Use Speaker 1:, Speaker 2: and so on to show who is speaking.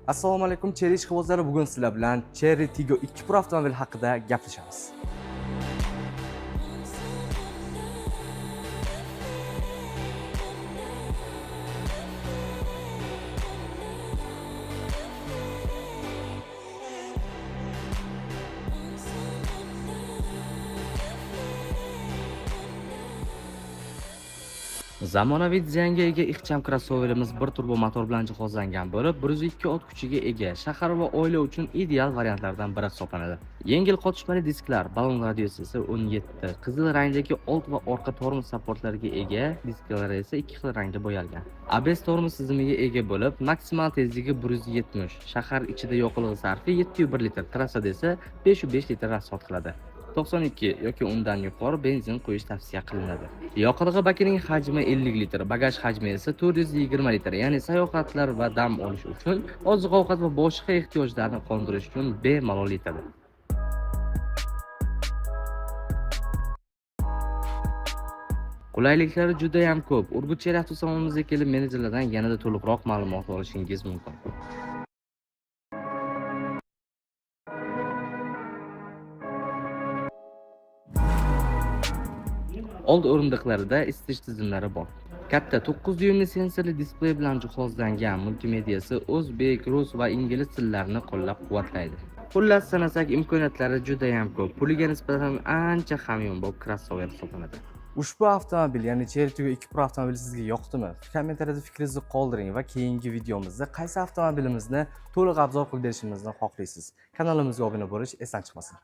Speaker 1: Assalomu alaykum, Cherry ishqibozlari. Bugun sizlar bilan Cherry Tiggo 2 Pro avtomobil haqida gaplashamiz.
Speaker 2: Zamonaviy dizaynga ega ixcham krossoverimiz bir turbo motor bilan jihozlangan bo'lib, 102 ot kuchiga ega, shahar va oila uchun ideal variantlardan biri hisoblanadi. Yengil qotishmali disklar, balon radiosi esa 17, qizil rangdagi old va orqa tormoz supportlariga ega, disklari esa ikki xil rangda bo'yalgan. ABS tormoz tizimiga ega bo'lib, maksimal tezligi 170, shahar ichida yoqilg'i sarfi 701 litr, trassada esa 505 litr rasxod qiladi. 92 yoki undan yuqori benzin quyish tavsiya qilinadi. Yoqilg'i bakining hajmi 50 litr, bagaj hajmi esa 420 litr, ya'ni sayohatlar va dam olish uchun, oziq-ovqat va boshqa ehtiyojlarni qondirish uchun bemalol yetadi. Qulayliklari juda ham ko'p. Urgut Cherry avtosalonimizga kelib, menejerlardan yanada to'liqroq ma'lumot olishingiz mumkin. Old o'rindiqlarida isitish tizimlari bor. Katta 9 dyuymli sensorli displey bilan jihozlangan multimediyasi o'zbek, rus va ingliz tillarini qo'llab-quvvatlaydi. Xullas sanasak imkoniyatlari juda ham ko'p. Puliga nisbatan ancha hamyonbop crossover hisoblanadi.
Speaker 1: Ushbu avtomobil, ya'ni Cherry Tiggo 2 Pro avtomobili sizga yoqdimi? Kommentariyada fikringizni qoldiring va keyingi videomizda qaysi avtomobilimizni to'liq obzor qilib berishimizni xohlaysiz? Kanalimizga obuna bo'lish esdan chiqmasin.